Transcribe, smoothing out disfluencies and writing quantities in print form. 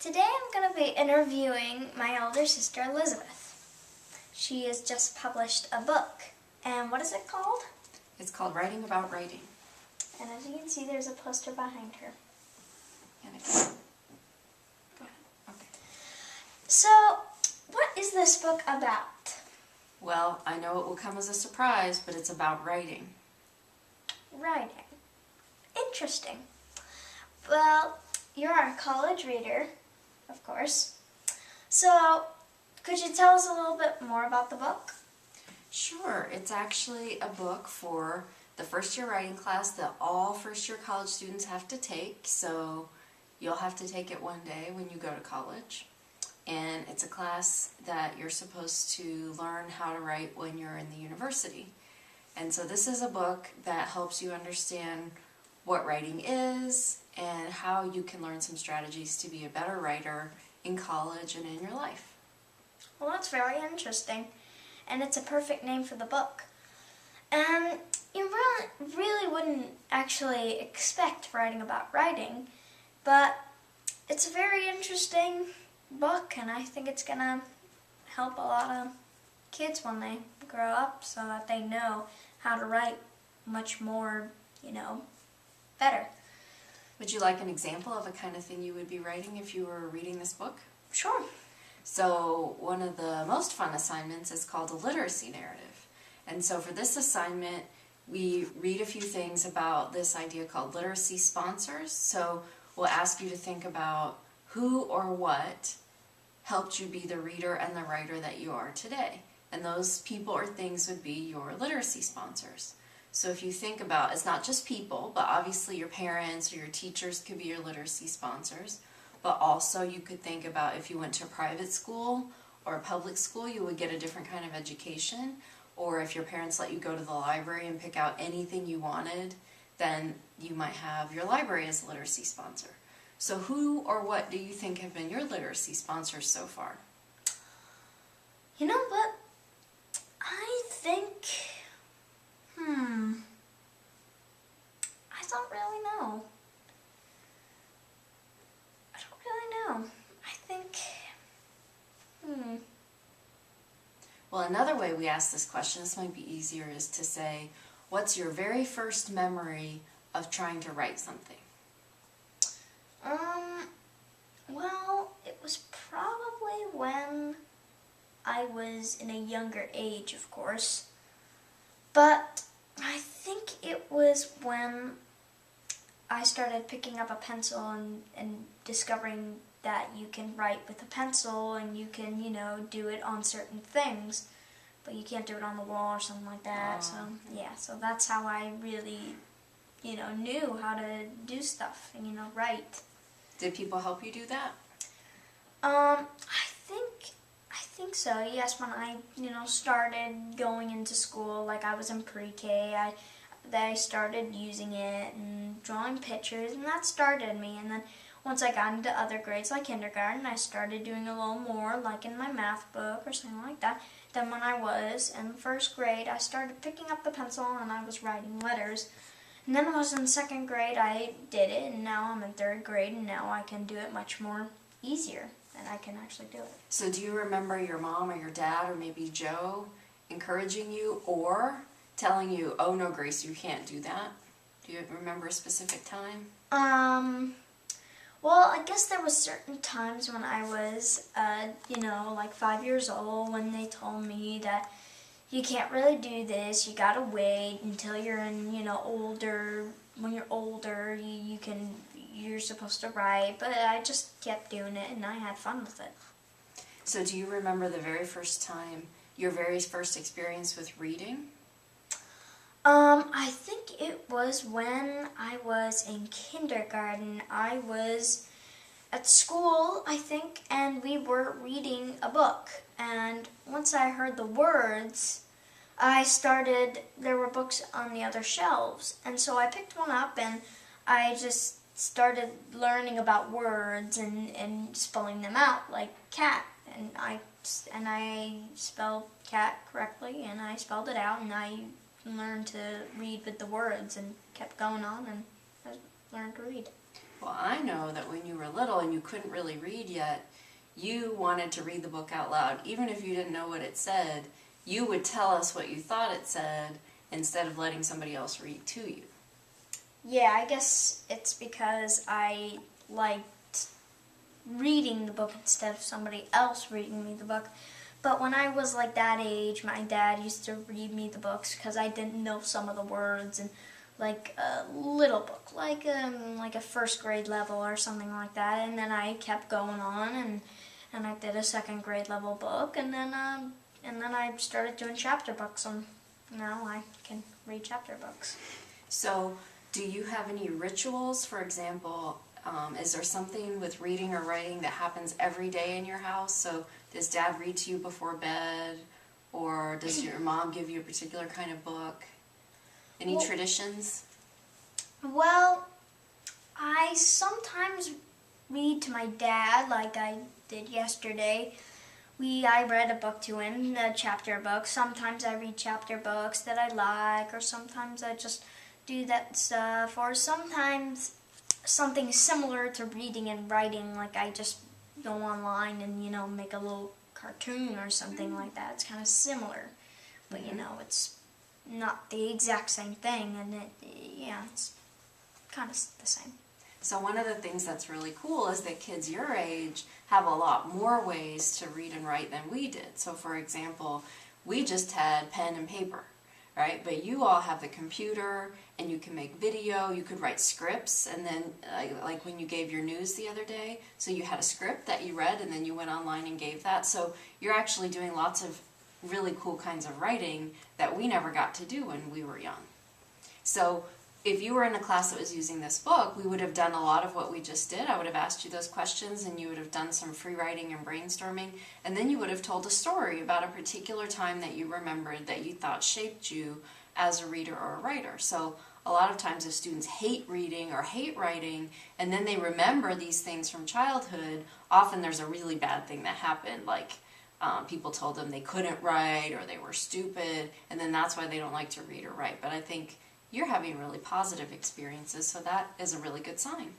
Today I'm going to be interviewing my older sister Elizabeth. She has just published a book. And what is it called? It's called Writing About Writing. And as you can see, there's a poster behind her. And again. Go ahead. Okay. So, what is this book about? Well, I know it will come as a surprise, but it's about writing. Writing. Interesting. Well, you're a college reader, of course. So, could you tell us a little bit more about the book? Sure. It's actually a book for the first-year writing class that all first-year college students have to take. So, you'll have to take it one day when you go to college. And it's a class that you're supposed to learn how to write when you're in the university. And so this is a book that helps you understand what writing is and how you can learn some strategies to be a better writer in college and in your life. Well, that's very interesting. And it's a perfect name for the book. And you really wouldn't actually expect writing about writing, but it's a very interesting book, and I think it's going to help a lot of kids when they grow up so that they know how to write much more, better. Would you like an example of a kind of thing you would be writing if you were reading this book? Sure. So one of the most fun assignments is called a literacy narrative. And so for this assignment, we read a few things about this idea called literacy sponsors. So we'll ask you to think about who or what helped you be the reader and the writer that you are today. And those people or things would be your literacy sponsors. So if you think about, it's not just people, but obviously your parents or your teachers could be your literacy sponsors. But also you could think about if you went to a private school or a public school, you would get a different kind of education. Or if your parents let you go to the library and pick out anything you wanted, then you might have your library as a literacy sponsor. So who or what do you think have been your literacy sponsors so far? You know what? I think, I don't really know. I think, Well, another way we ask this question, this might be easier, is to say, what's your very first memory of trying to write something? Well, it was probably when I was in a younger age, of course. But I think it was when I started picking up a pencil and discovering that you can write with a pencil and you can, do it on certain things, but you can't do it on the wall or something like that. So, yeah, so that's how I really, knew how to do stuff and, write. Did people help you do that? I think so. Yes, when I, started going into school, like I was in pre-K, I started using it and drawing pictures, and that started me. And then once I got into other grades, like kindergarten, I started doing a little more, like in my math book or something like that. Then when I was in first grade, I started picking up the pencil and I was writing letters. And then when I was in second grade, I did it, and now I'm in third grade, and now I can do it much more easier, and I can actually do it. So do you remember your mom or your dad or maybe Joe encouraging you or telling you, oh no, Grace, you can't do that? Do you remember a specific time? Well, I guess there was certain times when I was, like 5 years old, when they told me that you can't really do this, you gotta wait until you're in, older. When you're older, you're supposed to write, but I just kept doing it and I had fun with it. So do you remember the very first time, your very first experience with reading? I think it was when I was in kindergarten. I was at school, I think, and we were reading a book. And once I heard the words, there were books on the other shelves. And so I picked one up and I just started learning about words and spelling them out, like cat. And I spelled cat correctly, and I spelled it out, and I learned to read with the words and kept going on, and I learned to read. Well, I know that when you were little and you couldn't really read yet, you wanted to read the book out loud. Even if you didn't know what it said, you would tell us what you thought it said instead of letting somebody else read to you. Yeah, I guess it's because I liked reading the book instead of somebody else reading me the book. But when I was like that age, my dad used to read me the books because I didn't know some of the words, and like a little book, like a first grade level or something like that. And then I kept going on, and I did a second grade level book, and then I started doing chapter books, and now I can read chapter books. So, do you have any rituals? For example, is there something with reading or writing that happens every day in your house? So, does Dad read to you before bed, or does your mom give you a particular kind of book? Any traditions? Well, I sometimes read to my dad, like I did yesterday. I read a book to him, a chapter book. Sometimes I read chapter books that I like, or sometimes I just do that stuff, or sometimes something similar to reading and writing, like I just go online and, make a little cartoon or something like that. It's kind of similar, but it's not the exact same thing, and it's kind of the same. So one of the things that's really cool is that kids your age have a lot more ways to read and write than we did. So for example, we just had pen and paper, right? But you all have the computer, and you can make video, you could write scripts, and then like when you gave your news the other day, so you had a script that you read and then you went online and gave that. So you're actually doing lots of really cool kinds of writing that we never got to do when we were young. So if you were in a class that was using this book, we would have done a lot of what we just did. I would have asked you those questions, and you would have done some free writing and brainstorming, and then you would have told a story about a particular time that you remembered that you thought shaped you as a reader or a writer. So a lot of times if students hate reading or hate writing, and then they remember these things from childhood, often there's a really bad thing that happened, like people told them they couldn't write or they were stupid, and then that's why they don't like to read or write. But I think you're having really positive experiences, so that is a really good sign.